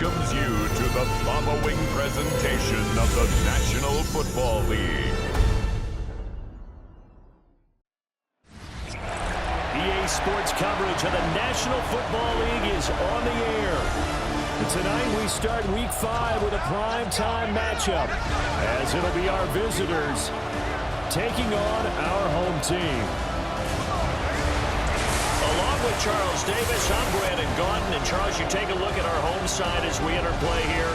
welcomes you to the following presentation of the National Football League. EA Sports coverage of the National Football League is on the air. And tonight we start Week 5 with a primetime matchup, as it'll be our visitors taking on our home team. Along with Charles Davis, I'm Brandon Gaunton. And Charles, you take a look at our home side as we enter play here.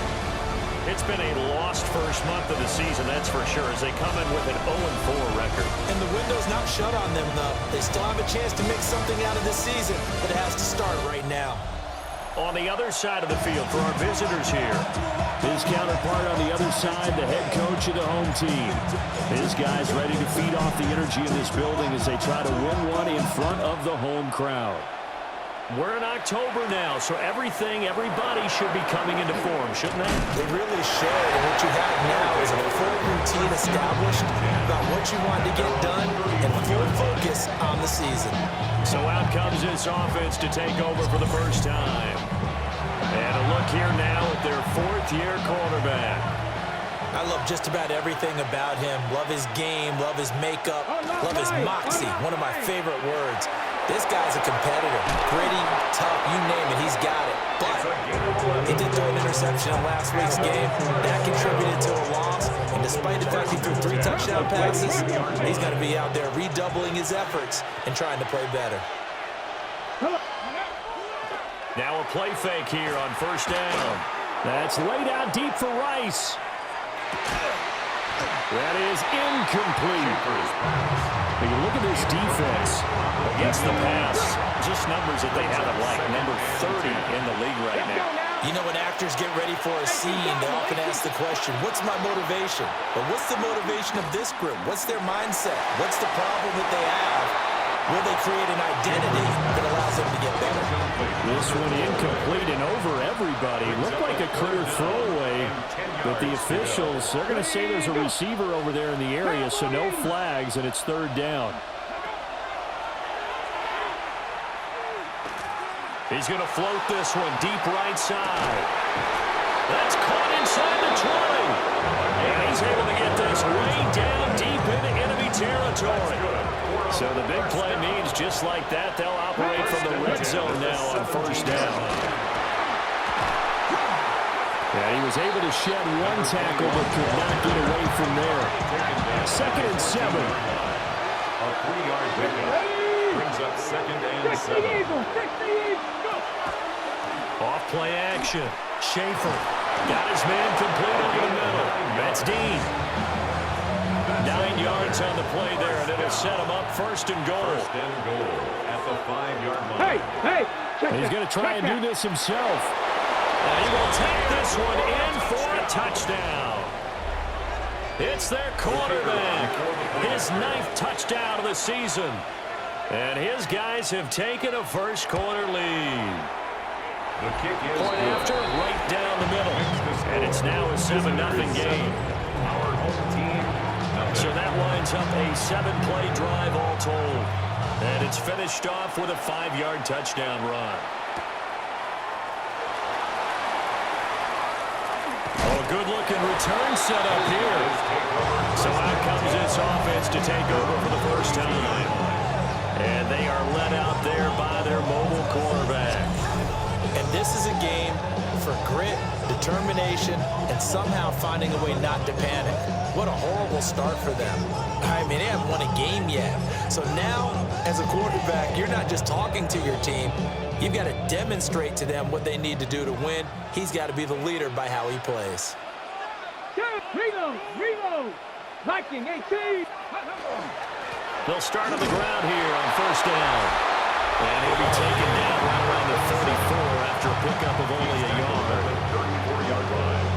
It's been a lost first month of the season, that's for sure, as they come in with an 0-4 record. And the window's not shut on them, though. They still have a chance to make something out of this season, but it has to start right now. On the other side of the field for our visitors here, his counterpart on the other side, the head coach of the home team. His guys ready to feed off the energy in this building as they try to win one in front of the home crowd. We're in October now, so everybody should be coming into form, shouldn't they? They really should. And what you have now is a full routine established about what you want to get done and full focus on the season. So out comes this offense to take over for the first time. And a look here now at their fourth-year quarterback. I love just about everything about him. Love his game, love his makeup, love his moxie, one of my favorite words. This guy's a competitor. Gritty, tough, you name it, he's got it. But he did throw an interception in last week's game. That contributed to a loss. And despite the fact he threw 3 touchdown passes, he's going to be out there redoubling his efforts and trying to play better. Now a play fake here on first down. That's laid out deep for Rice. That is incomplete. But you look at this defense against the pass. Just numbers that they haven't liked. Number 30 in the league right now. You know, when actors get ready for a scene, they often ask the question, what's my motivation? But what's the motivation of this group? What's their mindset? What's the problem that they have? Will they create an identity that allows them to get better? This one incomplete and over everybody. Looked like a clear throwaway, but the officials, they're going to say there's a receiver over there in the area, so no flags, and it's third down. He's going to float this one deep right side. That's caught inside the 20. And he's able to get this way down deep into enemy territory. So the big play means just like that, they'll operate from the red zone now on first down. Yeah, he was able to shed one tackle but could not get away from there. 2nd and 7. A 3-yard pickup brings up 2nd and 7. Off play action. Schaefer got his man complete over the middle. That's Dean. 9 yards on the play there, and it'll set him up first and goal. First and goal at the 5-yard line. He's going to try and do this himself. And he will take this one in for a touchdown. It's their quarterback. His 9th touchdown of the season. And his guys have taken a first quarter lead. The kick is Point after, right down the middle. And it's now a 7-0 game. Our home team. So that winds up a 7-play drive all told. And it's finished off with a 5-yard touchdown run. Oh, good-looking return set up here. So out comes this offense to take over for the first time. And they are led out there by their mobile quarterback. And this is a game for grit, determination, and somehow finding a way not to panic. What a horrible start for them. I mean, they haven't won a game yet. So now, as a quarterback, you're not just talking to your team. You've got to demonstrate to them what they need to do to win. He's got to be the leader by how he plays. Reload! Viking 18! They'll start on the ground here on first down. And he'll be taken down right around the 34 after a pickup of only a yard. 34-yard line.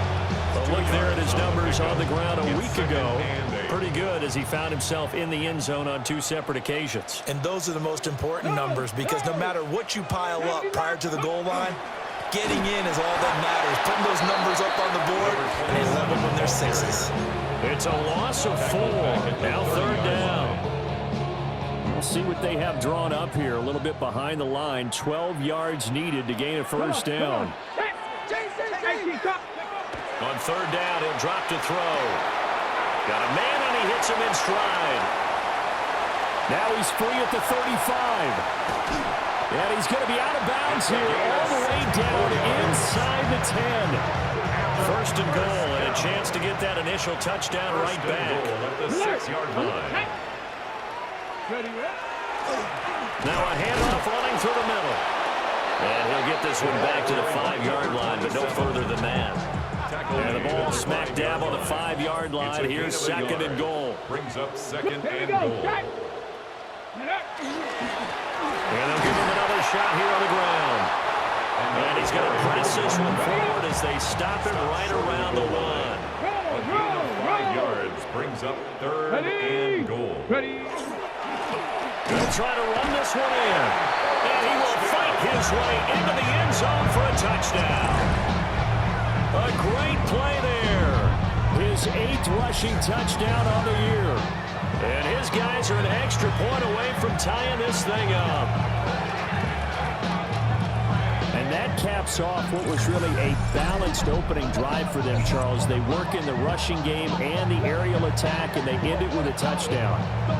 But look there at his numbers on the ground a week ago. Pretty good as he found himself in the end zone on 2 separate occasions. And those are the most important numbers because no matter what you pile up prior to the goal line, getting in is all that matters. Putting those numbers up on the board, and they love them when they're 6s. It's a loss of 4. Now third down. We'll see what they have drawn up here. A little bit behind the line. 12 yards needed to gain a first down. On third down, he'll drop to throw. Got a man, and he hits him in stride. Now he's free at the 35. And he's going to be out of bounds here all the way down inside the 10. First and goal, and a chance to get that initial touchdown right back. At the 6-yard line. Now a handoff running through the middle. And he'll get this one back to the 5-yard line, but no further than that. And the ball smack dab on the 5-yard line. Here's second and goal. Brings up second and goal. And they'll give him another shot here on the ground. And he's going to press this one forward as they stop him right around the line. A gain of 5 yards brings up third and goal. He'll try to run this one in. And he will fight his way into the end zone for a touchdown. A great play there. His 8th rushing touchdown on the year. And his guys are an extra point away from tying this thing up. And that caps off what was really a balanced opening drive for them, Charles. They work in the rushing game and the aerial attack, and they end it with a touchdown.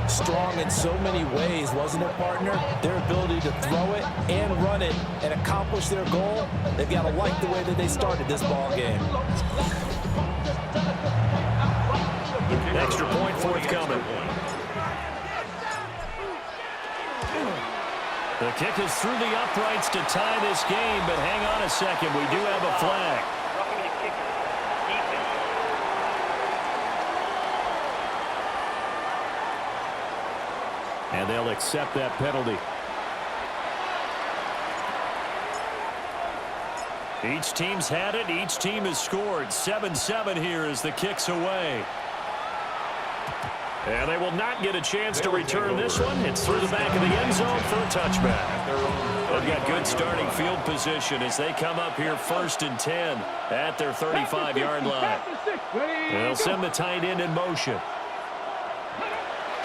Strong in so many ways, wasn't it, partner? Their ability to throw it and run it and accomplish their goal, they've got to like the way that they started this ball game. Extra point forthcoming. The kick is through the uprights to tie this game, but hang on a second. We do have a flag. And they'll accept that penalty. Each team's had it. Each team has scored. 7-7 here as the kick's away. And they will not get a chance to return this one. It's through the back of the end zone for a touchback. They've got good starting field position as they come up here 1st and 10 at their 35-yard line. They'll send the tight end in motion.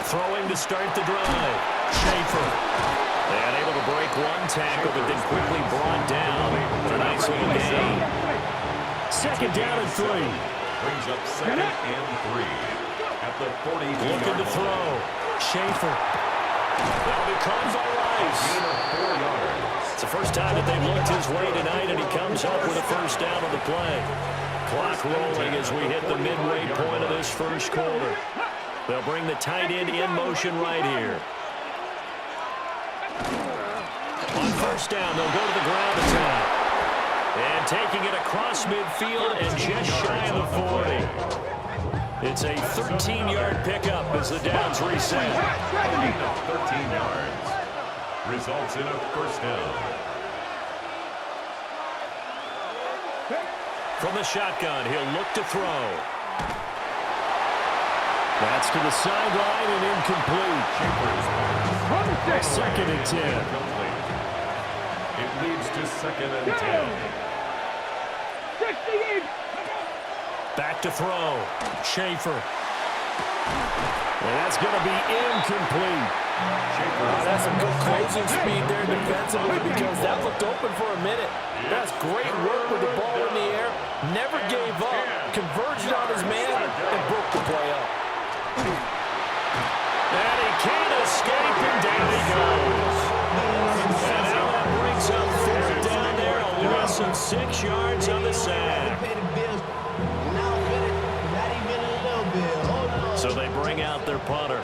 Throwing to start the drive. Schaefer. And able to break one tackle, but then quickly brought down for a nice little gain. 2nd down and 3. Brings up 2nd and 3. At the 40-yard Looking to throw. Schaefer. That'll be caught by Rice. Gain of 4 yards. It's the first time that they've looked his way tonight, and he comes up with a first down on the play. Clock rolling as we hit the midway point of this first quarter. They'll bring the tight end in motion right here. On first down, they'll go to the ground attack. And taking it across midfield and just shy of the 40. It's a 13-yard pickup as the downs reset. Gain of 13 yards. Results in a first down. From the shotgun, he'll look to throw. That's to the sideline and incomplete. 2nd and 10. It leads to 2nd and 10. Back to throw. Schaefer. And that's going to be incomplete. That's some good closing speed there defensively because that looked open for a minute. That's great work with the ball in the air. Never gave up. Converged on his man and broke the play up. And he can't escape, and down he goes. And now that brings up 4th down there, a loss of 6 yards on the sack. So they bring out their punter,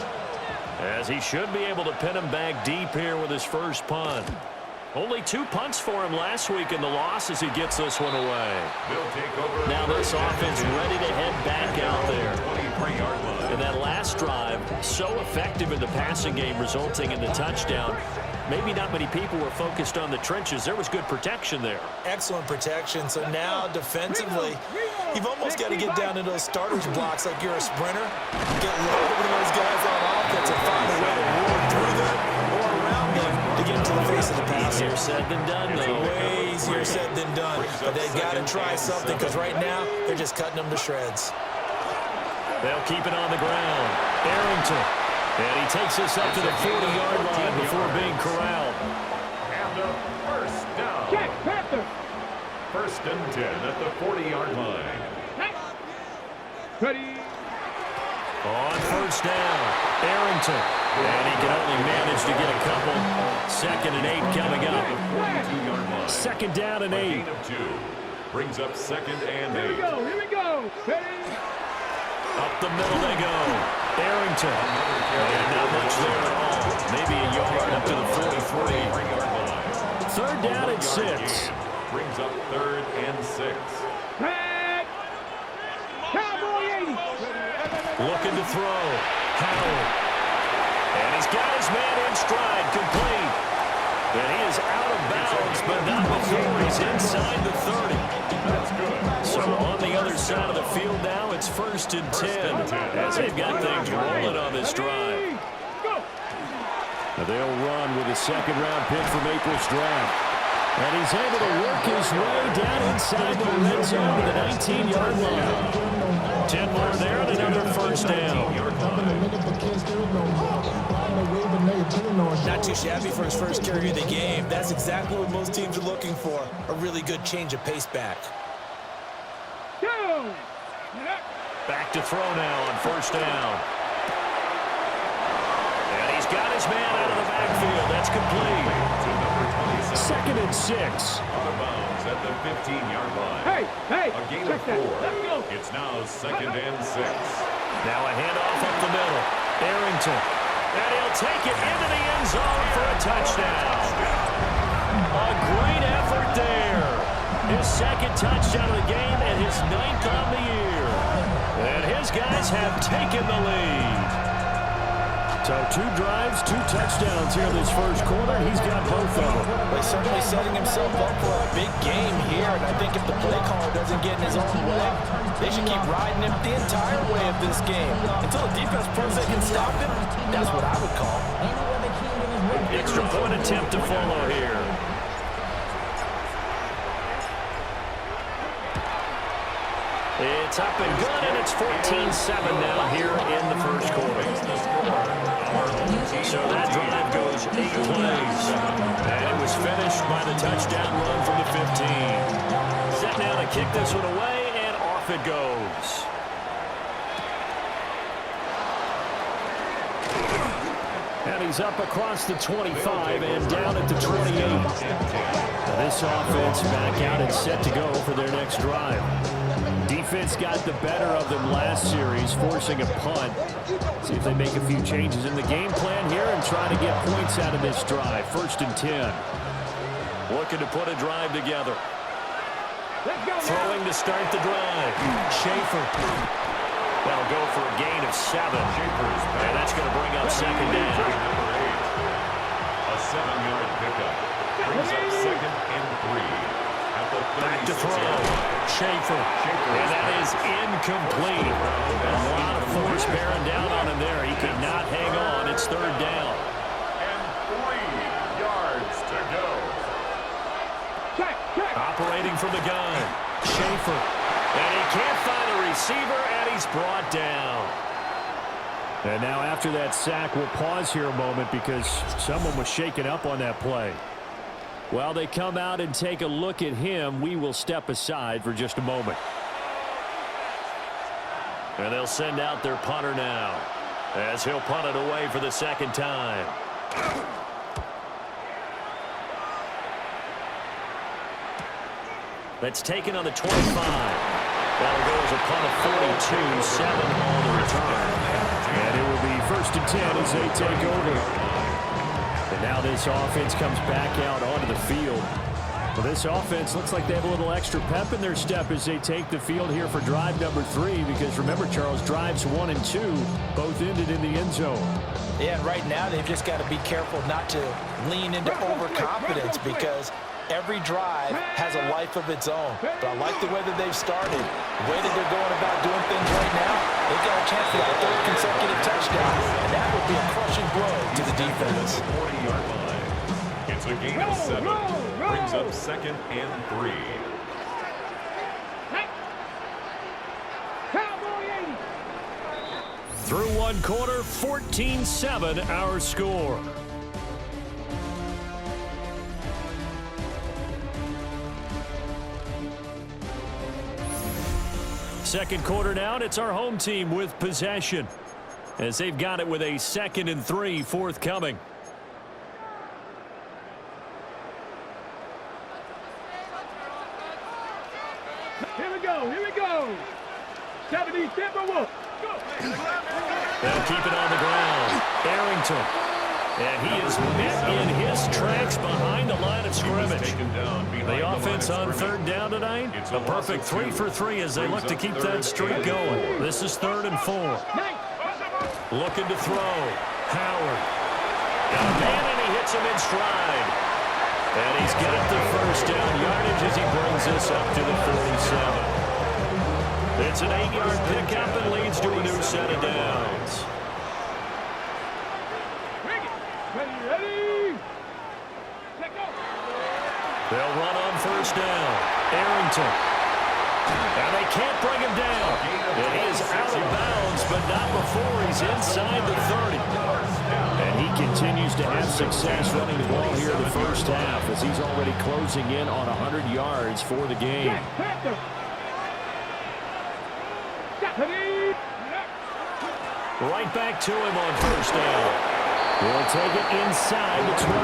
as he should be able to pin him back deep here with his first punt. Only 2 punts for him last week in the loss as he gets this one away. Now this offense ready to head back out there. And that last drive, so effective in the passing game, resulting in the touchdown. Maybe not many people were focused on the trenches. There was good protection there. Excellent protection. So now defensively, you've almost got to get down to those starters blocks like you're a sprinter. Get low over those guys on offense and find a way to roar through them or around them to get into the face of the passer. Easier said than done, though. Way easier said than done. But they've got to try something because right now they're just cutting them to shreds. They'll keep it on the ground. Arrington. And he takes us up to the 40-yard line before being corralled. And a first down. Check, Panther. First First and 10 at the 40-yard line. Ready. On first down, Arrington. And he can only manage to get a couple. Second and 8 coming up. 42-yard line. Second down and 8. Gain of 2. Brings up second and 8. Here we go. Ready. Up the middle they go. Arrington. And not much there at all. Maybe a yard up to the 43-yard line. Third down and 6. Brings up third and 6. Back. Cowboy 80. Looking to throw. Howard. And he's got his man in stride, complete. And he is out of bounds, but not before he's inside the 30. That's good. So on the other side of the field now, it's first and 10 as they've got things rolling on this drive. Now they'll run with a second-round pick from April's draft. And he's able to work his way down inside the red zone to the 19-yard line. 10 more there and another first down. Not too shabby for his first carry of the game. That's exactly what most teams are looking for. A really good change of pace back. Back to throw now on first down. And he's got his man out of the backfield. That's complete. Second and 6. Out of bounds at the 15-yard line. Hey, A gain of 4. It's now second and 6. Now a handoff up the middle. Arrington. And he'll take it into the end zone for a touchdown. A great effort there. His second touchdown of the game and his 9th on the year. And his guys have taken the lead. So 2 drives, 2 touchdowns here this first quarter. He's got both of them. He's certainly setting himself up for a big game here. And I think if the play caller doesn't get in his own way, they should keep riding him the entire way of this game. Until the defense proves they can stop him, that's what I would call. Extra point attempt to follow here. It's up and good, and it's 14-7 now here in the first quarter. So that drive goes 8 plays. And it was finished by the touchdown run from the 15. Set now to kick this one away, and off it goes. And he's up across the 25 and down at the 28. Now this offense back out and set to go for their next drive. Defense got the better of them last series, forcing a punt. See if they make a few changes in the game plan here and try to get points out of this drive. First and 10. Looking to put a drive together. Throwing to start the drive. Schaefer. That'll go for a gain of 7. And that's going to bring up second down. A 7-yard pickup. Brings up second and 3. Back to throw. Schaefer. And that is incomplete. A lot of force bearing down on him there. He could not hang on. It's third down. And 3 yards to go. Operating from the gun. Schaefer. And he can't find a receiver, and he's brought down. And now after that sack, we'll pause here a moment because someone was shaken up on that play. While they come out and take a look at him, we will step aside for just a moment. And they'll send out their punter now as he'll punt it away for the second time. That's taken on the 25. That'll go as a punt of 42, 7 on the return. And it will be first and 10 as they take over. And now this offense comes back out onto the field. Well, this offense looks like they have a little extra pep in their step as they take the field here for drive number 3. Because remember, Charles, drives 1 and 2 both ended in the end zone. Yeah, and right now they've just got to be careful not to lean into overconfidence because every drive has a life of its own. But I like the way that they've started. The way that they're going about doing things right now, they've got a chance for that 3rd consecutive touchdown. And that would be a crushing blow to the defense. 40-yard line. It's a gain of 7. Brings up second and 3. Through one quarter, 14-7 our score. second quarter now, and it's our home team with possession, as they've got it with a 2nd and 3 forthcoming. Here we go. Here we go. 70 Timberwolves. They'll keep it on the ground. Arrington. And he is met in his tracks behind the line of scrimmage. The offense on 3rd down tonight, a perfect 3 for 3 as they look to keep that streak going. This is 3rd and 4. Looking to throw. Howard. Got a man, and he hits him in stride. And he's got the first down yardage as he brings this up to the 47. It's an 8-yard pickup and leads to a new set of downs. Ready. They'll run on 1st down. Arrington. And they can't bring him down. And he is out of bounds, but not before he's inside the 30. And he continues to have success running the ball here in the first half as he's already closing in on 100 yards for the game. Right back to him on 1st down. He'll take it inside the 25.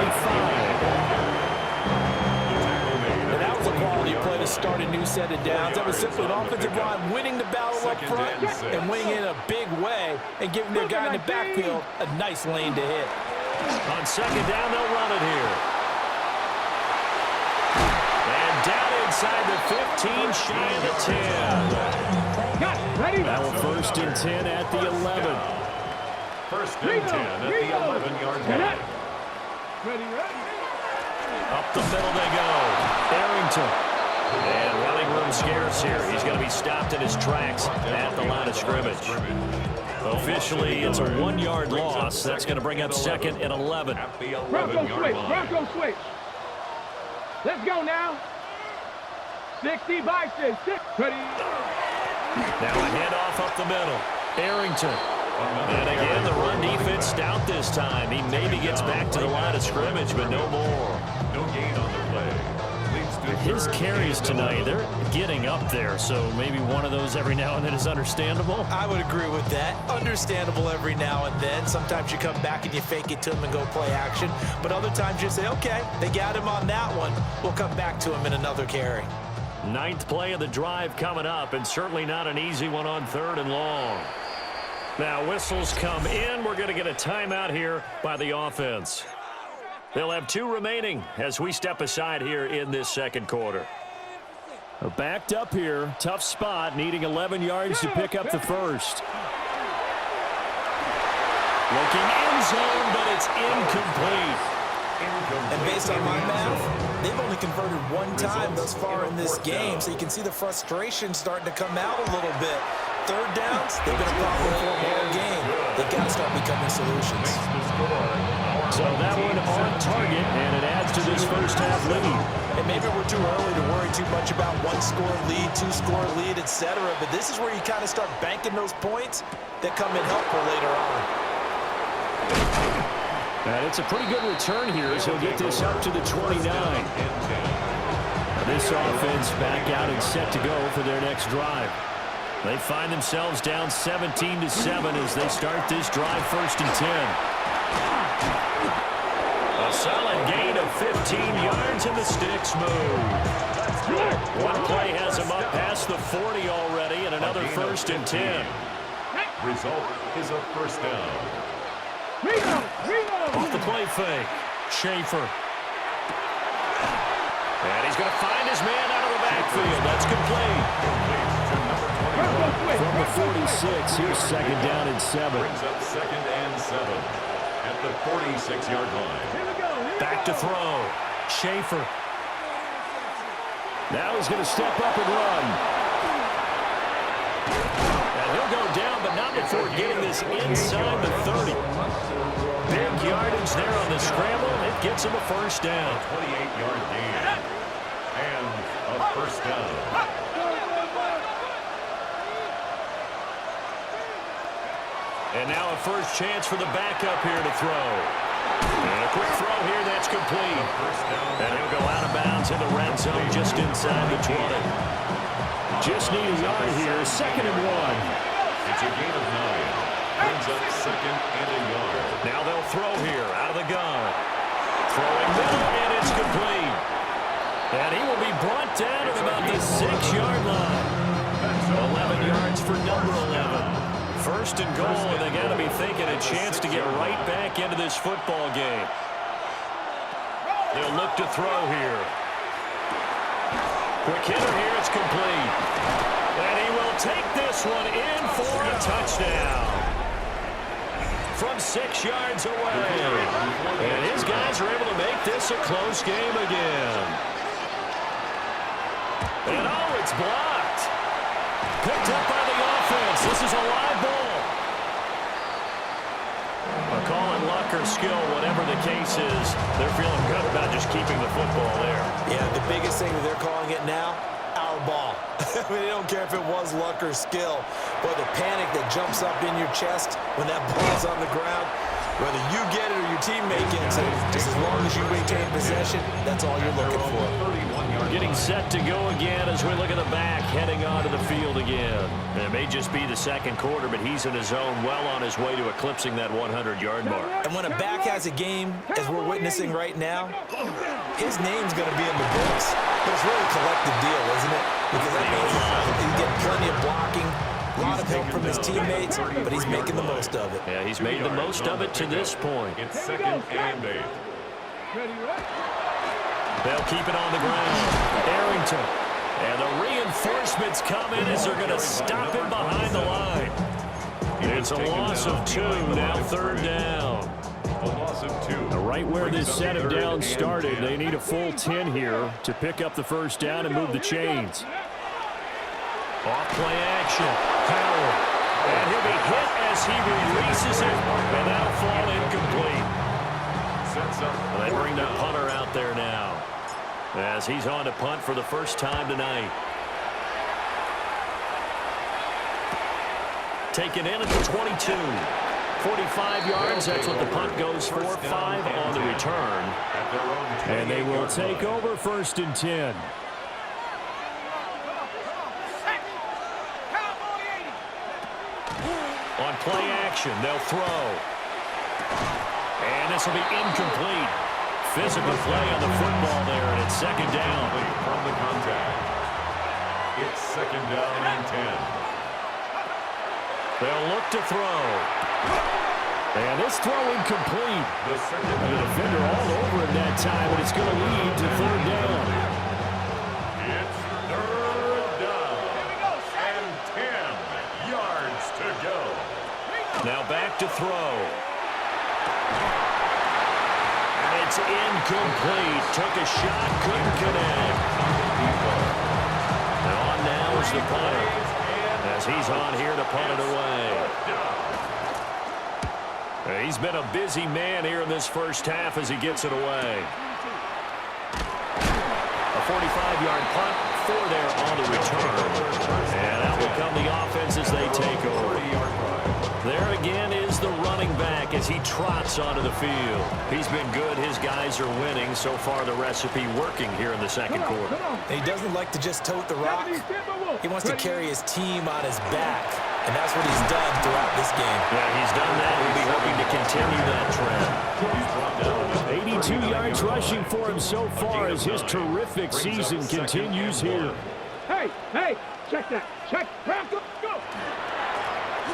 And that was a quality play to start a new set of downs. That was simply an offensive line winning the battle up front and winning in a big way and giving their guy in the backfield a nice lane to hit. On 2nd down, they'll run it here. And down inside the 15, shy of the 10. Now a 1st and 10 at the 11. 1st and 10 at the 11-yard line. Up the middle they go. Arrington. And running room scarce here. He's going to be stopped in his tracks at the line of scrimmage. Officially, it's a 1-yard loss. That's going to bring up 2nd and 11. Bronco switch. Bronco switch. Let's go now. 60 by 6. Ready. Now a handoff up the middle. Arrington. And again, the run defense stout this time. He maybe gets back to the line of scrimmage, but no more. No gain on the play. His carries tonight, they're getting up there, so maybe one of those every now and then is understandable. I would agree with that. Understandable every now and then. Sometimes you come back and you fake it to him and go play action. But other times you say, okay, they got him on that one. We'll come back to him in another carry. 9th play of the drive coming up, and certainly not an easy one on 3rd and long. Now whistles come in. We're going to get a timeout here by the offense. They'll have 2 remaining as we step aside here in this 2nd quarter. Backed up here. Tough spot, needing 11 yards to pick up the 1st. Looking end zone, but it's incomplete. And based on my math, they've only converted 1 time thus far in this game, so you can see the frustration starting to come out a little bit. 3rd downs, they've been a problem for them all game. They've got to start becoming solutions. So that one on target, and it adds to this first half lead. And maybe we're too early to worry too much about 1-score lead, 2-score lead, etc. But this is where you kind of start banking those points that come in helpful later on. And it's a pretty good return here as he'll get this up to the 29. This offense back out and set to go for their next drive. They find themselves down 17-7 as they start this drive 1st and 10. A solid gain of 15 yards and the sticks move. One play has him up past the 40 already and another 1st and 10. Result is a 1st down. Off the play fake. Schaefer. And he's going to find his man out of the backfield. That's complete. From the 46, here's 2nd down and 7. Brings up 2nd and 7 at the 46-yard line. Back to throw. Schaefer. Now he's going to step up and run. And he'll go down, but not before getting this inside the 30. Big yardage there on the scramble. It gets him a 1st down. 28-yard gain. And a 1st down. And now a first chance for the backup here to throw. And a quick throw here, that's complete. And he'll go out of bounds in the red zone just inside the 20. Just need a yard here, 2nd and 1. It's a gain of 9. Brings up 2nd and a yard. Now they'll throw here out of the gun. Throwing middle, and it's complete. And he will be brought down at about the 6-yard line. 11 yards for number 11. 1st and goal, and they got to be thinking a chance to get right back into this football game. They'll look to throw here. Quick hitter here, it's complete. And he will take this one in for a touchdown. From 6 yards away. And his guys are able to make this a close game again. And oh, it's blocked. Picked up by the offense. This is a live ball. A call it luck or skill, whatever the case is, they're feeling good about just keeping the football there. Yeah, the biggest thing that they're calling it now, our ball. I mean, they don't care if it was luck or skill, but the panic that jumps up in your chest when that ball's on the ground, whether you get it or your teammate gets it, just as long as you maintain possession, that's all you're looking for. Getting set to go again as we look at the back, heading onto the field again. And it may just be the 2nd quarter, but he's in his zone, well on his way to eclipsing that 100-yard mark. And when a back has a game, as we're witnessing right now, his name's going to be in the books. But it's really a collective deal, isn't it? Because that means he's getting plenty of blocking, a lot of help from his teammates, but he's making the most of it. Yeah, he's made the most of it to this point. It's 2nd and 8. They'll keep it on the ground. Arrington. And the reinforcements come in as they're going to stop him behind the line. It's a loss of 2, now 3rd down. A loss of 2. Right where this set of downs started, they need a full 10 here to pick up the 1st down and move the chains. Off play action. Howard. And he'll be hit as he releases it, and that'll fall incomplete. They bring the punter out there now as he's on to punt for the first time tonight. Taken in at the 22. 45 yards, that's what the punt goes for. 5 on the return. And they will take over 1st and 10. On play action, they'll throw. And this will be incomplete. Physical play on the football there, and it's 2nd down. From the contact. It's 2nd down and 10. They'll look to throw. And this throw incomplete. The defender all over him that time, but it's going to lead to 3rd down. It's 3rd down. And 10 yards to go. Now back to throw. And it's incomplete. Took a shot, couldn't connect. And on now is the punter, as he's on here to punt it away. He's been a busy man here in this first half as he gets it away. A 45-yard punt, 4 there on the return. And out will come the offense as they take over. There again is the running back as he trots onto the field. He's been good. His guys are winning. So far, the recipe working here in the 2nd quarter. He doesn't like to just tote the rock. He wants to carry his team on his back, and that's what he's done throughout this game. Yeah, he's done that. We'll be hoping to continue that trend. 82 yards rushing for him so far as his terrific season continues here. Hey, check that. Check. Go.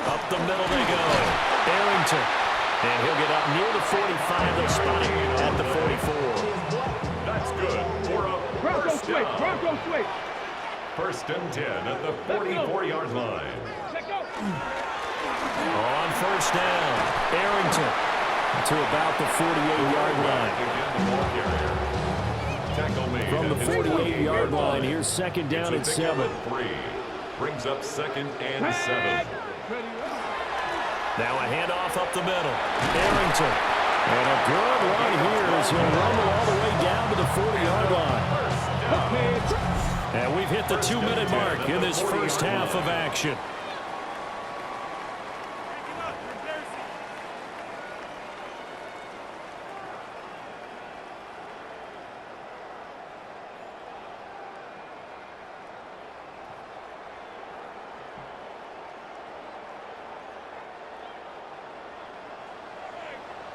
Up the middle they go. Arrington. And he'll get up near the 45. They'll spot him at the 44. That's good. For a Bronco switch. Bronco switch. 1st and 10 at the 44-yard line. On 1st down, Arrington to about the 48-yard line. From the 48-yard line, here's 2nd down and 7. 3. Brings up 2nd and 7. Now a handoff up the middle. Arrington. And a good run here as he'll rumble all the way down to the 40-yard line. And we've hit the 2-minute mark in this first half of action.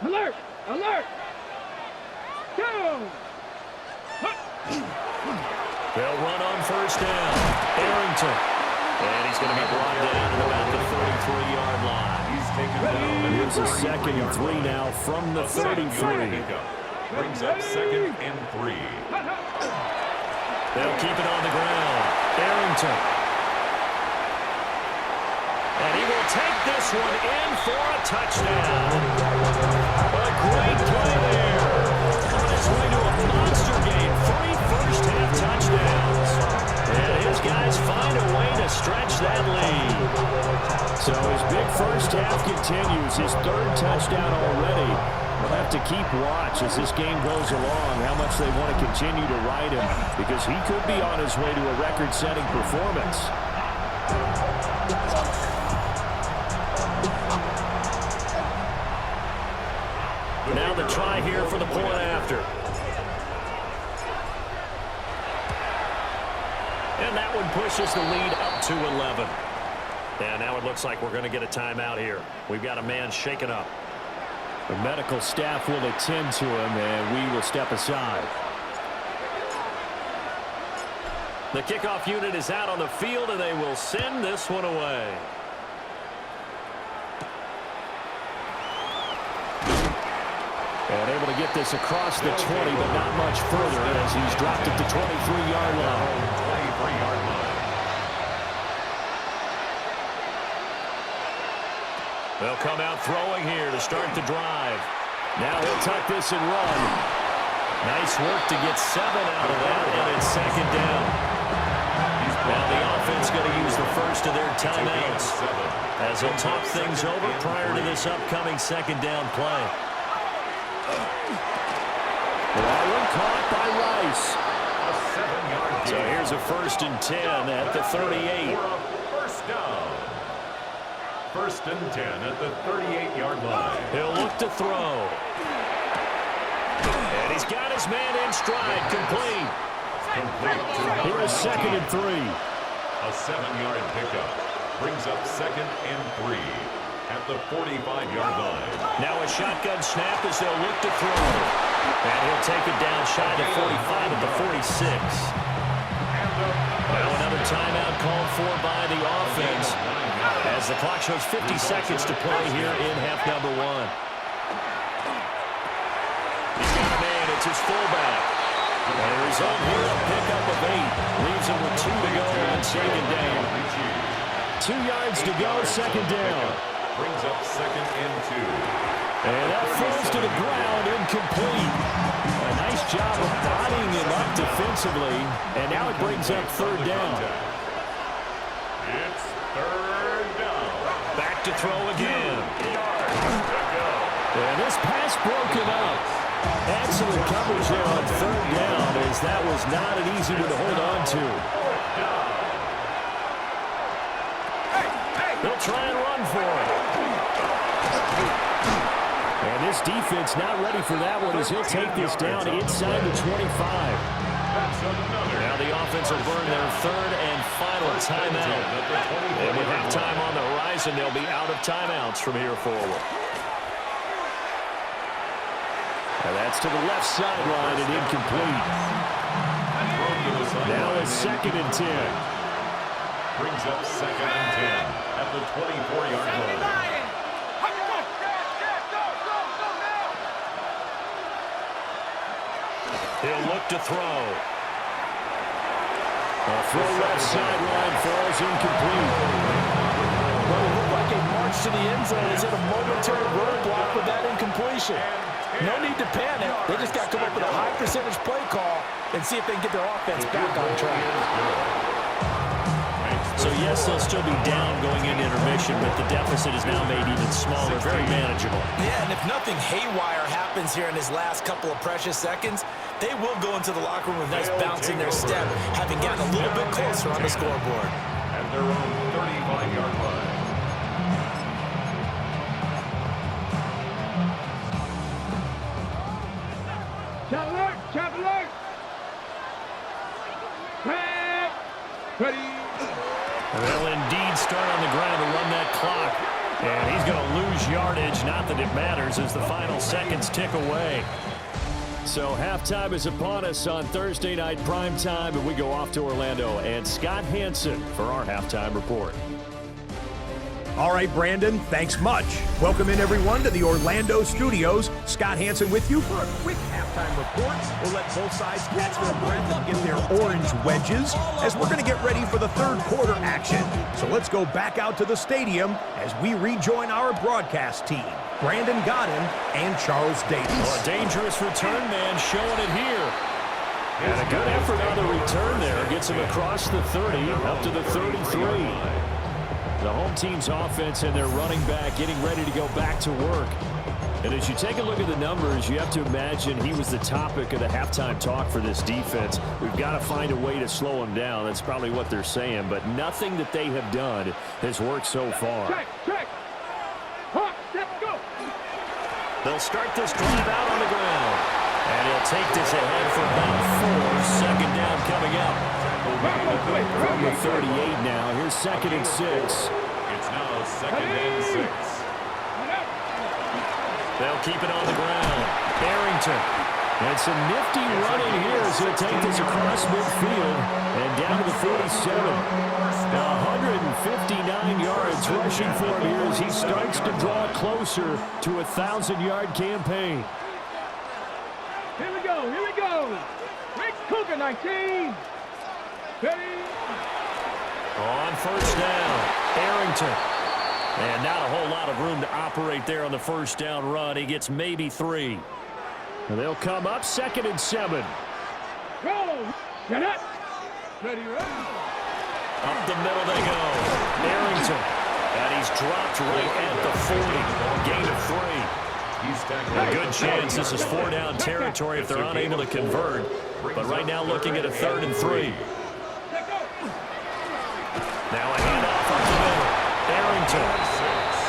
Alert! Alert! Go! They'll run on first down. Arrington. And he's going to be brought down at about the 33-yard line. He's taken down. Here's a 2nd and 3 now from the 33. Brings up 2nd and 3. They'll keep it on the ground. Arrington. And he will take this one in for a touchdown. A great play there. On his way to a monster game. 3 first-half touchdowns. And his guys find a way to stretch that lead. So his big first half continues. His 3rd touchdown already. We'll have to keep watch as this game goes along, how much they want to continue to ride him, because he could be on his way to a record-setting performance. Now the try here for the point after. And that one pushes the lead up to 11. And now it looks like we're going to get a timeout here. We've got a man shaken up. The medical staff will attend to him, and we will step aside. The kickoff unit is out on the field, and they will send this one away. And able to get this across the 20, but not much further as he's dropped it to 23-yard line. 23-yard line. They'll come out throwing here to start the drive. Now he'll tuck this and run. Nice work to get 7 out of that, and it's 2nd down. Now the offense going to use the first of their timeouts as they'll talk things over prior to this upcoming 2nd down play. That one caught by Rice. So here's a 1st and 10 at the 38. First down. 1st and 10 at the 38-yard line. He'll look to throw. And he's got his man in stride, complete. Here's 2nd and 3. A 7-yard pickup. Brings up 2nd and 3 at the 45-yard line. Now a shotgun snap as they'll look to throw. And he'll take it down shy of 45 at the 46. Now another timeout called for by the offense as the clock shows 50 seconds to play here in half number 1. He's got a man. It's his fullback. And the result here, a pickup of 8. Leaves him with 2 to go on 2nd down. 2 yards to go, 2nd down. Brings up 2nd and 2. And that falls to the ground, incomplete. A nice job of bodying him up defensively. And now it brings up 3rd down. It's 3rd down. Back to throw again. And this pass broken up. Excellent coverage there on 3rd down, as that was not an easy one to hold on to. They'll try and run for it. And this defense not ready for that one as he'll take this down inside the 25. Now the offense will burn their 3rd and final timeout. And with halftime on the horizon, they'll be out of timeouts from here forward. And that's to the left sideline and incomplete. Now it's 2nd and 10. Brings up 2nd and 10 at the 24-yard line. He'll look to throw. A throw left sideline falls incomplete. Well, it looked like a march to the end zone is at a momentary roadblock with that incompletion. No need to panic. They just got to come up with a high percentage play call and see if they can get their offense back on track. So, yes, they'll still be down going into intermission, but the deficit is now made even smaller, very manageable. Yeah, and if nothing haywire happens here in his last couple of precious seconds, they will go into the locker room with nice bounce in their step, having gotten a little bit closer on the scoreboard. At their own 35-yard line. Chop alert! Chop alert! Ready! They'll indeed start on the ground to run that clock. And he's going to lose yardage. Not that it matters as the final seconds tick away. So halftime is upon us on Thursday night primetime, and we go off to Orlando. And Scott Hansen for our halftime report. All right, Brandon, thanks much. Welcome in, everyone, to the Orlando studios. Scott Hansen with you for a quick halftime report. We'll let both sides catch their breath and get their orange wedges as we're going to get ready for the third quarter action. So let's go back out to the stadium as we rejoin our broadcast team. Brandon Godden and Charles Davis. Well, a dangerous return man showing it here. And a good effort on the return there. Gets him across the 30, up to the 33. The home team's offense and their running back getting ready to go back to work. And as you take a look at the numbers, you have to imagine he was the topic of the halftime talk for this defense. We've got to find a way to slow him down. That's probably what they're saying. But nothing that they have done has worked so far. Check. Hawk, let's go. They'll start this drive out on the ground. And he'll take this ahead for about 4. Second down coming up. From the 38 now. Here's 2nd and 6. It's now 2nd and 6. They'll keep it on the ground. Arrington. And some nifty running here as he'll take this across midfield and down to the 47. 159 yards rushing for him here as he starts to draw closer to a 1,000-yard campaign. Here we go. Rick Cougar, 19. Ready. On first down, Arrington. And not a whole lot of room to operate there on the first down run. He gets maybe 3. And they'll come up 2nd and 7. Go. Get it. Ready. Up the middle they go. Arrington. And he's dropped right at the 40. Gain of 3. A good chance this is 4-down territory if they're unable to convert. But right now looking at a 3rd and 3. Now a handoff up the middle. Arrington.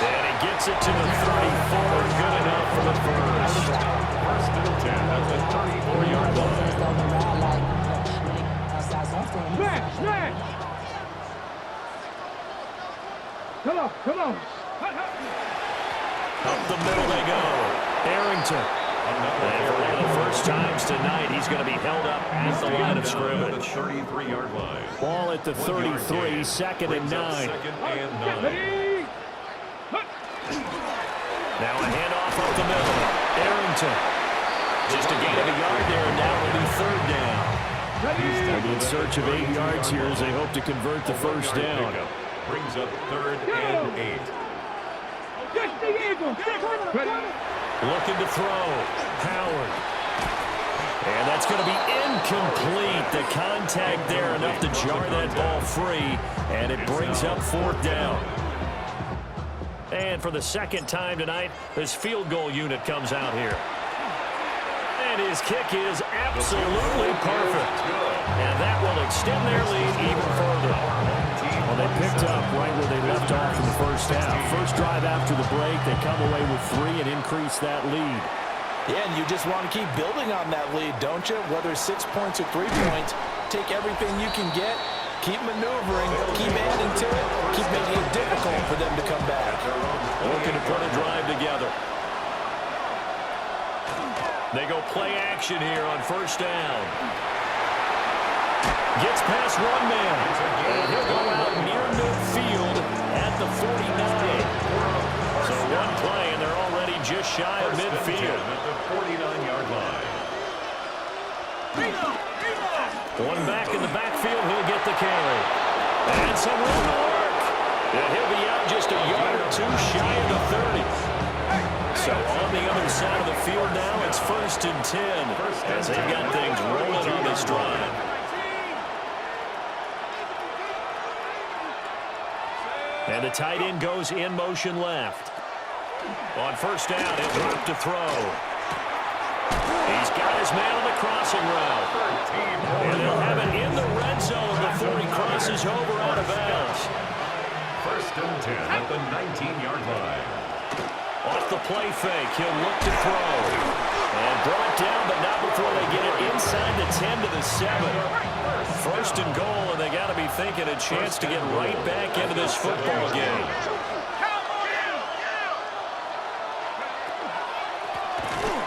And he gets it to the 34. Good enough for the first. 1st and 10 at the 34-yard line. Smash. Come on. Up the middle they go. Arrington. And for one of the first times tonight, he's going to be held up at the line of scrimmage. 33-yard line. Ball at the 33, 2nd and 9. Now a handoff up the middle. Arrington. Just a gain of a yard there, and now will be 3rd down. They'll be in search of 8 yards here as they hope to convert the first down. Brings up 3rd and 8. Looking to throw. Howard. And that's going to be incomplete. The contact there enough to jar that ball free. And it brings up 4th down. And for the 2nd time tonight, this field goal unit comes out here. And his kick is absolutely perfect. And that will extend their lead even further. Well, they picked up right where they left off in the first half. First drive after the break, they come away with 3 and increase that lead. Yeah, and you just want to keep building on that lead, don't you? Whether it's 6 points or 3 points, take everything you can get, keep maneuvering, keep adding to it, keep making it difficult for them to come back. Looking to put a drive together. They go play action here on first down. Gets past one man. And he'll go out near midfield at the 49. So one play, and they're already just shy of midfield. At the 49-yard line. One back in the backfield, he'll get the carry. And some room to work. And he'll be out just a yard or 2 shy of the 30. So on the other side of the field now, it's 1st and 10. As they've got things rolling on this drive. And the tight end goes in motion left. On first down, he'll drop to throw. He's got his man on the crossing route. And they'll have it in the red zone before he crosses over out of bounds. 1st and 10 at the 19-yard line. Off the play fake, he'll look to throw. And brought down, but not before they get it inside the 10 to the 7. 1st and goal, and they got to be thinking a chance to get right back into this football game.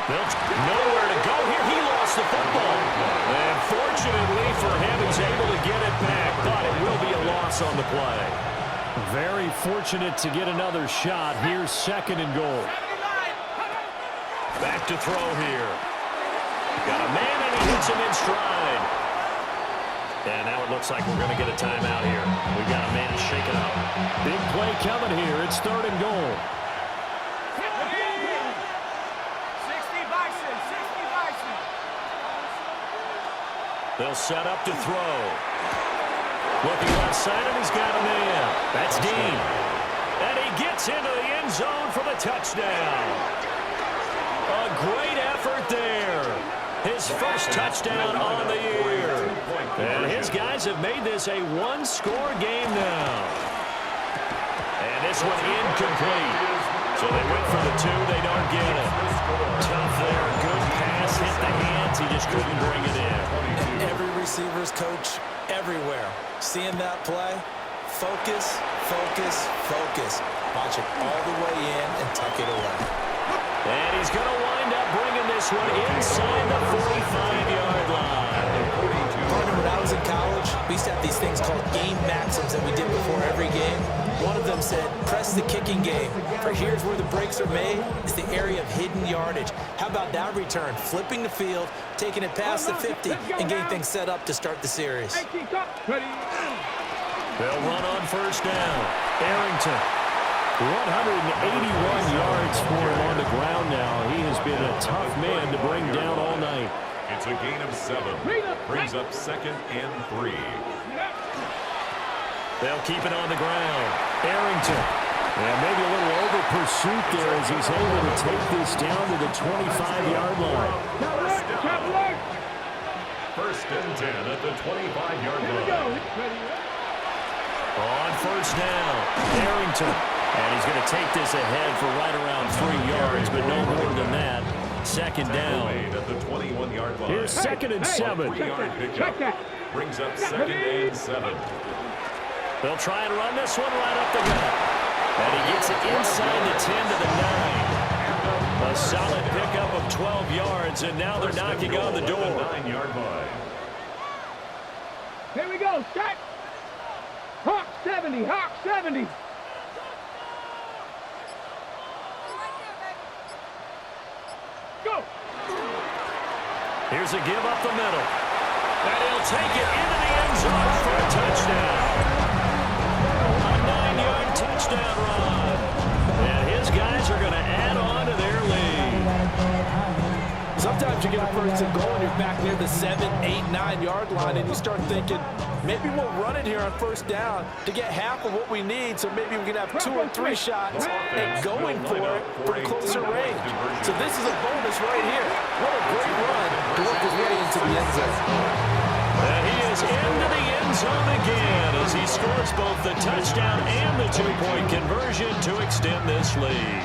Nowhere to go here. He lost the football. And fortunately for him, he's able to get it back, but it will be a loss on the play. Very fortunate to get another shot. Here's 2nd and goal. Back to throw here. Got a man, and he hits him in stride. And now it looks like we're going to get a timeout here. We've got a man shaking up. Big play coming here. It's 3rd and goal. They'll set up to throw. Looking left side, and he's got a man. That's Dean. And he gets into the end zone for the touchdown. A great effort there. His first touchdown on the year. And his guys have made this a one-score game now. And this one incomplete. So they went for the 2. They don't get it. Tough there. Good pass. Hit the hands. He just couldn't bring it in. And every receiver's coach everywhere. Seeing that play, focus, focus, focus. Watch it all the way in and tuck it away. And he's going to wind up bringing this one inside the 45-yard line. Partner, when I was in college, we used to have these things called game maxims that we did before every game. One of them said, press the kicking game. For here's where the breaks are made. It's the area of hidden yardage. How about that return? Flipping the field, taking it past the 50, and getting things set up to start the series. They'll run on 1st down. Arrington. 181 yards for him on the ground now. He has been a tough man to bring down all night. It's a gain of 7. Brings up 2nd and 3. They'll keep it on the ground. Arrington. And maybe a little over pursuit there as he's able to take this down to the 25-yard line. 1st and 10 at the 25-yard line. On 1st down, Arrington. And he's going to take this ahead for right around 3 yards, but no more than that. 2nd down. At the 21-yard line. Here's 2nd and 7. 3-yard pickup. Brings up 2nd and 7. They'll try and run this one right up the gut. And he gets it inside the 10 to the 9. A solid pickup of 12 yards, and now they're knocking on the door. 9-yard line. Here we go, set. Hawk 70, Hawk 70. Go. Here's a give up the middle. And he'll take it into the end zone for a touchdown. A 9-yard touchdown run. And his guys are going to add on to their lead. Sometimes you get a 1st and goal and you're back near the 7, 8, 9-yard line, and you start thinking, maybe we'll run it here on 1st down to get half of what we need, so maybe we can have 2 or 3 shots and going for it from closer range. So this is a bonus right here. What a great run to work his way into the end zone. And he is into the end zone again as he scores both the touchdown and the 2-point conversion to extend this lead.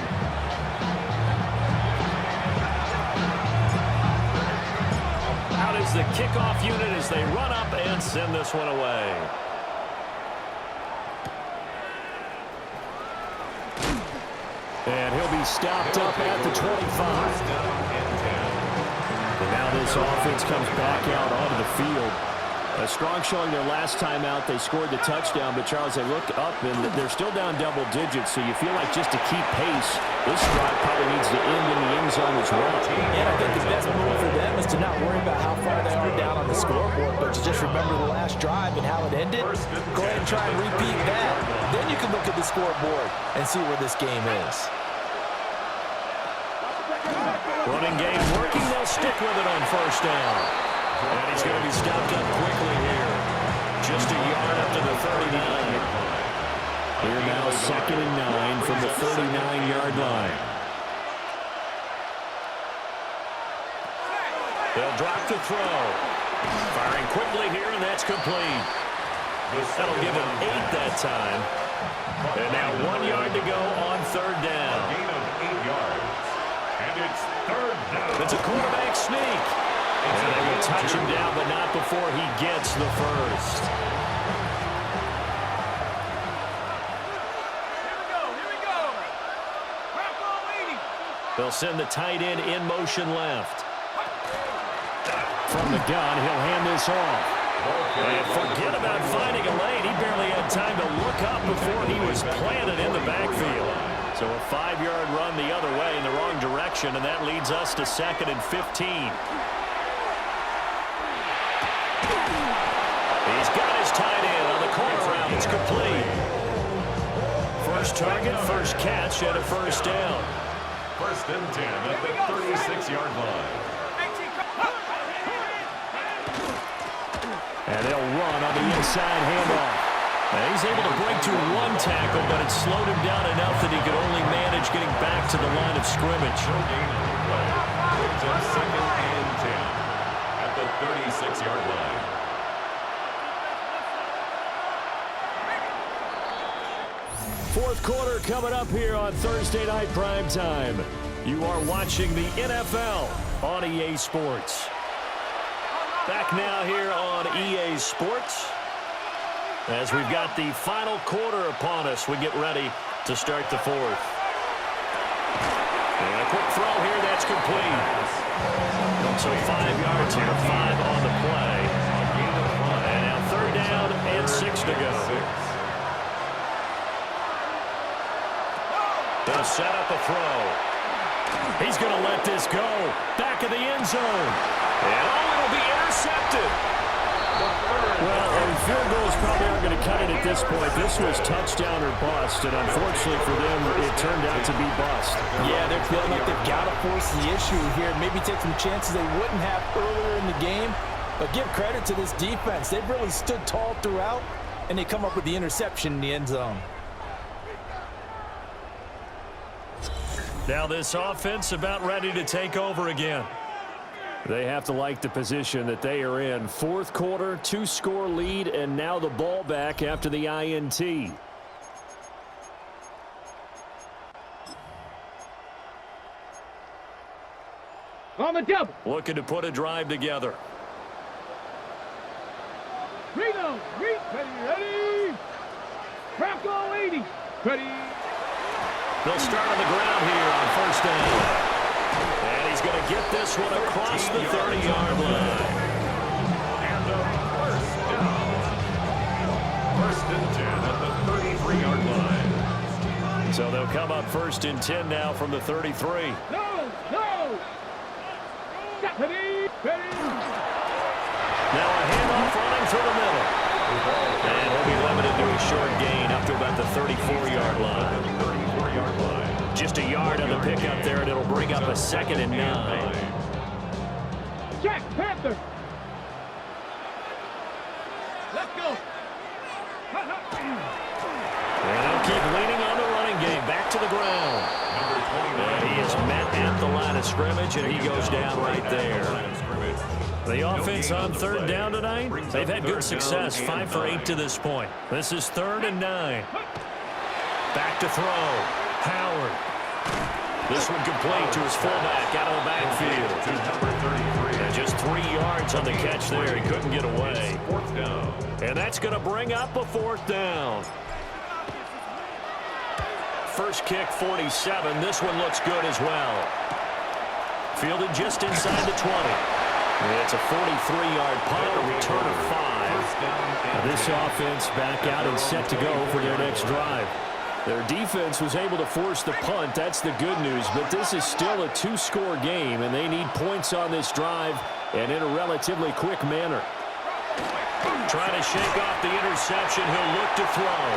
Out is the kickoff unit as they run up and send this one away. And he'll be stopped up at the 25. And now this offense comes back out onto the field. A strong showing their last time out. They scored the touchdown, but Charles, they looked up, and they're still down double digits, so you feel like just to keep pace, this drive probably needs to end in the end zone as well. And I think the best move for them is to not worry about how far they are down on the scoreboard, but to just remember the last drive and how it ended. Go ahead and try and repeat that. Then you can look at the scoreboard and see where this game is. Running game working. They'll stick with it on 1st down. And he's going to be stopped up quickly here. Just a yard up to the 39. Here now 2nd and 9 from the 39-yard line. They'll drop to throw. Firing quickly here, and that's complete. That'll give him 8 that time. And now 1 yard to go on 3rd down. Gain of 8 yards. And it's 3rd down. It's a quarterback sneak. And they will touch him down, but not before he gets the first. They'll send the tight end in motion left. From the gun, he'll hand this off. And forget about finding a lane. He barely had time to look up before he was planted in the backfield. So a 5-yard run the other way in the wrong direction, and that leads us to 2nd and 15. He's got his tight end on the corner route. It's complete. First target, first catch, and a first down. 1st and 10 at the 36-yard line. And they'll run on the inside handoff. And he's able to break to one tackle, but it slowed him down enough that he could only manage getting back to the line of scrimmage. No gain on the play. Brings up 2nd and 10 at the 36-yard line. Fourth quarter coming up here on Thursday Night Primetime. You are watching the NFL on EA Sports. Back now here on EA Sports as we've got the final quarter upon us. We get ready to start the fourth. And a quick throw here, that's complete. So 5 yards here, 5 on the play. And now 3rd down and 6 to go. They'll set up a throw. He's going to let this go. Back of the end zone. And it'll be intercepted. Well, and field goals probably aren't going to cut it at this point. This was touchdown or bust, and unfortunately for them, it turned out to be bust. Yeah, they're feeling like they've got to force the issue here, maybe take some chances they wouldn't have earlier in the game. But give credit to this defense. They've really stood tall throughout, and they come up with the interception in the end zone. Now this offense about ready to take over again. They have to like the position that they are in. Fourth quarter, 2-score lead, and now the ball back after the INT. On the double. Looking to put a drive together. Reno, ready. Bronco 80. Ready. They'll start on the ground here on 1st down. And he's going to get this one across the 30-yard line. And a 1st down. 1st and 10 at the 33-yard line. So they'll come up 1st and 10 now from the 33. No. Ready. Now a handoff running through the middle. And he'll be limited to a short gain up to about the 34-yard line. Just a yard on the pickup there, and it'll bring up a 2nd and 9. Jack Panther. Let's go. And they'll keep leaning on the running game. Back to the ground. And he is met at the line of scrimmage, and he goes down right there. The offense on 3rd down tonight, they've had good success, 5 for 8 to this point. This is 3rd and 9. Back to throw. Howard. This one complete to his fullback out of the backfield. And just 3 yards on the catch there. He couldn't get away. 4th down. And that's going to bring up a 4th down. First kick, 47. This one looks good as well. Fielded just inside the 20. It's a 43-yard punt, a return of 5. This offense back out and set to go for their next drive. Their defense was able to force the punt. That's the good news. But this is still a 2-score game, and they need points on this drive and in a relatively quick manner. Trying to shake off the interception. He'll look to throw.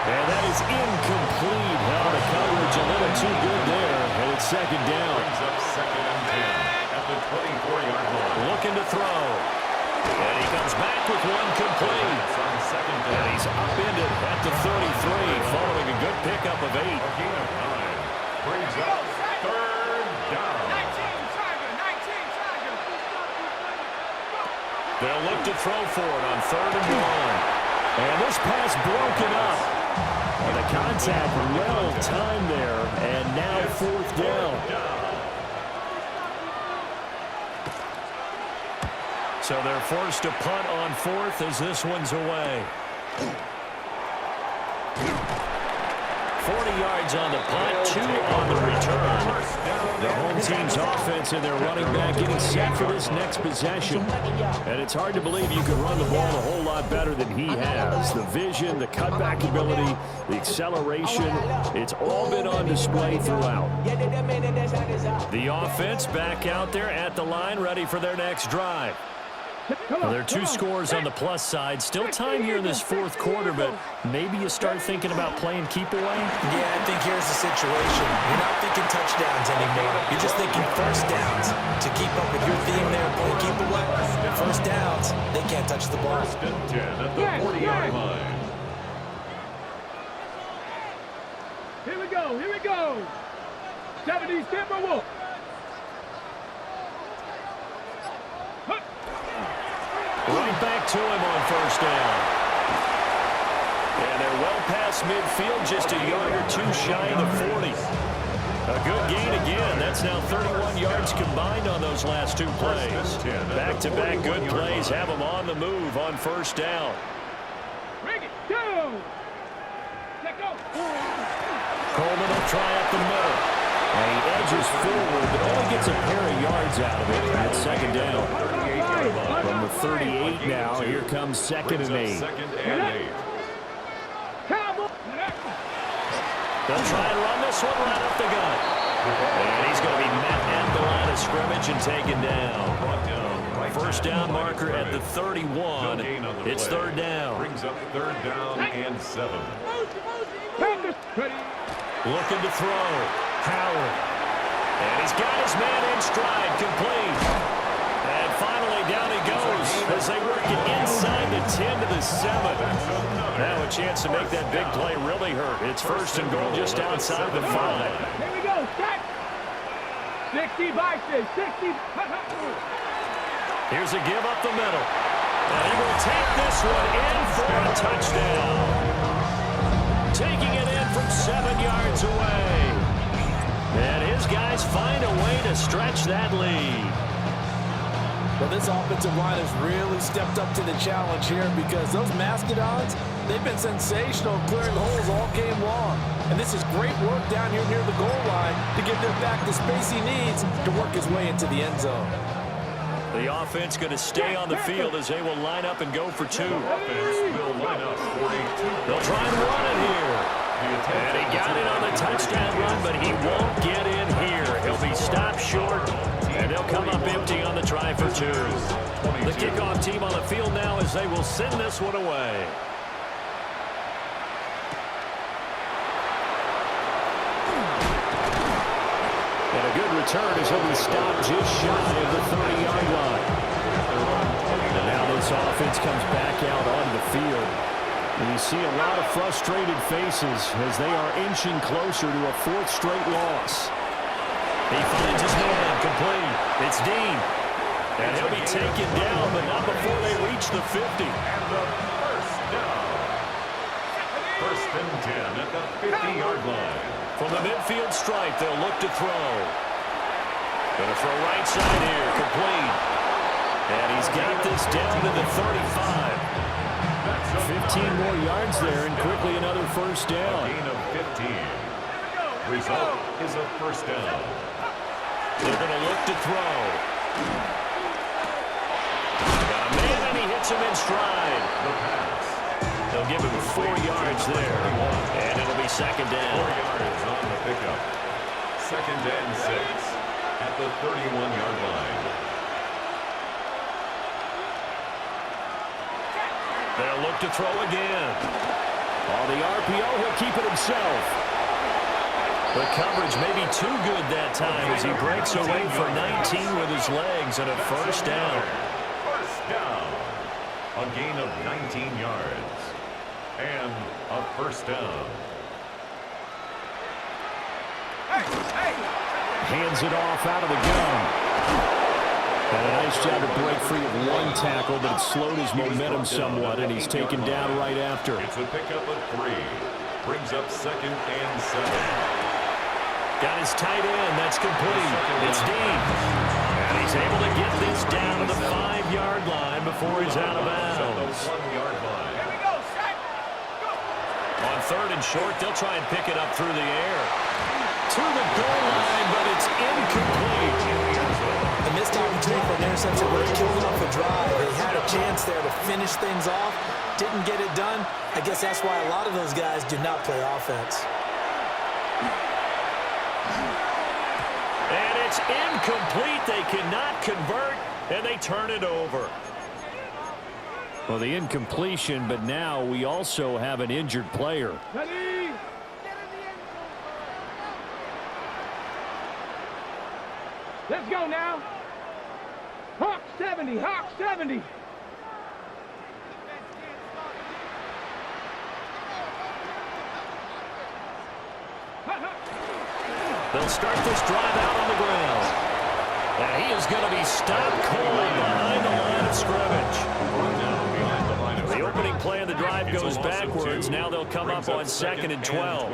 And that is incomplete. Now the coverage a little too good there, and it's 2nd down. Brings up 2nd and 10 at the 24-yard line. Looking to throw. And he comes back with one complete. And he's upended at the 33, following a good pickup of 8. A gain of 9. Brings up 3rd down. They'll look to throw for it on 3rd and 1. And this pass broken up. And the contact well timed there. And now 4th down. So they're forced to punt on 4th as this one's away. 40 yards on the punt, 2 on the return. The home team's offense and their running back getting set for this next possession. And it's hard to believe you can run the ball a whole lot better than he has. The vision, the cutback ability, the acceleration, it's all been on display throughout. The offense back out there at the line, ready for their next drive. Well, there are 2 scores on the plus side. Still time here in this fourth quarter, but maybe you start thinking about playing keep away? Yeah, I think here's the situation. You're not thinking touchdowns anymore. You're just thinking first downs. To keep up with your theme there, playing keep away. First downs, they can't touch the ball. First and 10 at the 40-yard line. Here we go, here we go. 70s Timberwolves. Right back to him on first down. And they're well past midfield, just a yard or 2 shy of the 40. A good gain again. That's now 31 yards combined on those last 2 plays. Back-to-back good plays have them on the move on first down. Bring it down. Let go. Coleman will try up the middle. And he edges forward, but only gets a pair of yards out of it. That's second down. From the 38 now, here comes second and 8. Second and 8. They'll try and run this one right up the gut. And he's going to be met at the line of scrimmage and taken down. First down marker at the 31. It's third down. Brings up third down and 7. Looking to throw. Howard. And he's got his man in stride, complete. And finally down he goes as they work it inside the 10 to the 7. Now a chance to make that big play really hurt. It's first and goal just outside the 5. Here we go, set. 60 Bison, 60. Here's a give up the middle. And he will take this one in for a touchdown. Taking it in from 7 yards away. And his guys find a way to stretch that lead. Well, this offensive line has really stepped up to the challenge here because those Mastodons, they've been sensational clearing holes all game long. And this is great work down here near the goal line to give their back the space he needs to work his way into the end zone. The offense going to stay on the field as they will line up and go for 2. Will line up for a 2. They'll try and run it here. And he got it on the touchdown run, but he won't get in here. He'll be stopped short, and they'll come up empty on the try for 2. The kickoff team on the field now as they will send this one away. And a good return as he'll be stopped just shy of the 30-yard line. And now this offense comes back out onto the field. And you see a lot of frustrated faces as they are inching closer to a 4th straight loss. He finds his man complete. It's Dean. And he'll be taken down, but not before they reach the 50. And the first down. First and 10 at the 50-yard line. From the midfield stripe, they'll look to throw. Going to throw right side here, complete. And he's got this down to the 35. 15 more yards there, and quickly another first down. A gain of 15. Result is a first down. They're going to look to throw. Got a man, and he hits him in stride. The pass. They'll give him 4 yards there, and it'll be second 4 down. yards on the pickup. Second and 6 at the 31-yard line. They'll look to throw again. On the RPO, he'll keep it himself. The coverage may be too good that time as he breaks away for 19 with his legs and a first down. First down. A gain of 19 yards. And a first down. Hands it off out of the gun. And a nice job to break free of 1 tackle, but it slowed his momentum somewhat, and he's taken down right after. It's a pickup of 3. Brings up second and 7. Got his tight end. That's complete. It's Dean. And he's able to get this down to the 5-yard line before he's out of bounds. 1-yard line. Here we go, set. Go. On third and short, they'll try and pick it up through the air. to the goal line, but it's incomplete. The missed opportunity for an interception would have killed off a drive. They had a chance there to finish things off. Didn't get it done. I guess that's why a lot of those guys do not play offense. And it's incomplete. They cannot convert, and they turn it over. Well, the incompletion, but now we also have an injured player. Ready? Let's go now. Hawk 70, Hawk 70. They'll start this drive out on the ground. And he is going to be stopped cold behind the line of scrimmage. The opening play of the drive goes backwards. Now they'll come up on 2nd and 12.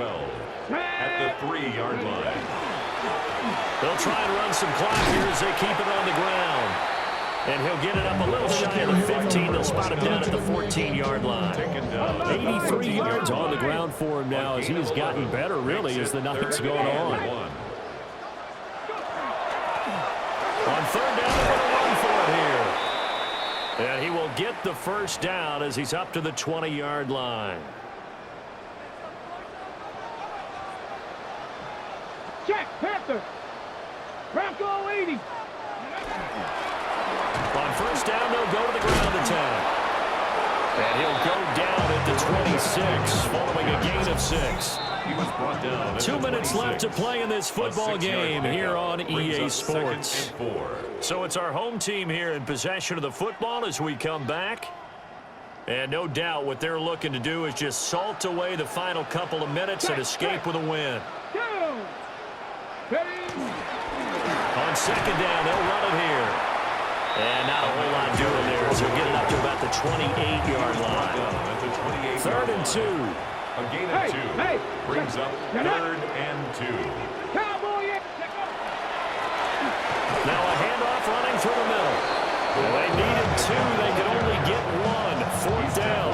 At the 3-yard line. They'll try and run some clock here as they keep it on the ground. And he'll get it up a little shy of the 15. They'll spot him down at the 14-yard line. 83 yards on the ground for him now as he has gotten better, really, as the night's going on. On 3rd down, they're going to run for it here. And he will get the first down as he's up to the 20-yard line. Check, Panther. Bronco 80. On 1st down, they'll go to the ground attack. And he'll go down at the 26, following a gain of 6. He was brought down. 2 minutes left to play in this football game here on EA Sports. So it's our home team here in possession of the football as we come back. And no doubt what they're looking to do is just salt away the final couple of minutes and escape with a win. On 2nd down, they'll run it here. And not a whole lot doing there as he'll get it up to about the 28-yard line. 3rd and 2. A gain of 2 brings up 3rd and 2. Now a handoff running through the middle. Well, they needed 2. They could only get 1. 4th down.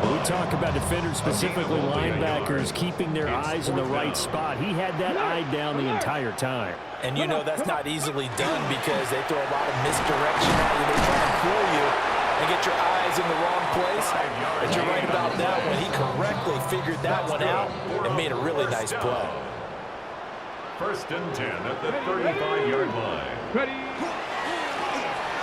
We talk about defenders, specifically linebackers, keeping their eyes in the right spot. He had that eye down the entire time. And you know that's not easily done because they throw a lot of misdirection at you. They try to fool you and get your eyes in the wrong place. But you're right about that one. He correctly figured that one out and made a really nice play. 1st and 10 at the 35-yard line. Ready?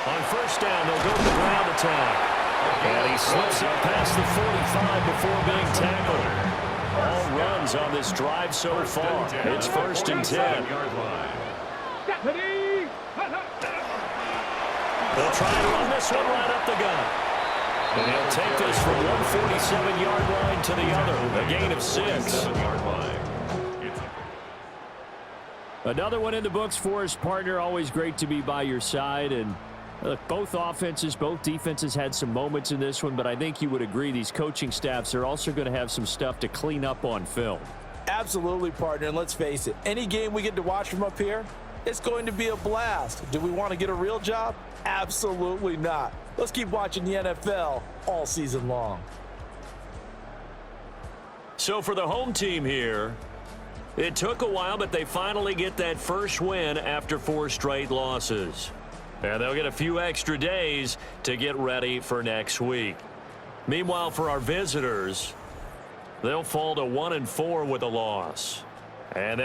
On 1st down, they'll go to the ground attack. And he slips up past the 45 before being tackled. All runs on this drive so far. It's 1st and 10. They'll try and run this one right up the gut. And he'll take this from 147-yard line to the other. A gain of 6. Another one in the books for his partner. Always great to be by your side. And look, both offenses, both defenses had some moments in this one, but I think you would agree these coaching staffs are also going to have some stuff to clean up on film. Absolutely, partner, and let's face it, any game we get to watch from up here, it's going to be a blast. Do we want to get a real job? Absolutely not. Let's keep watching the NFL all season long. So for the home team here, it took a while, but they finally get that first win after 4 straight losses. And they'll get a few extra days to get ready for next week. Meanwhile, for our visitors, they'll fall to 1-4 with a loss. And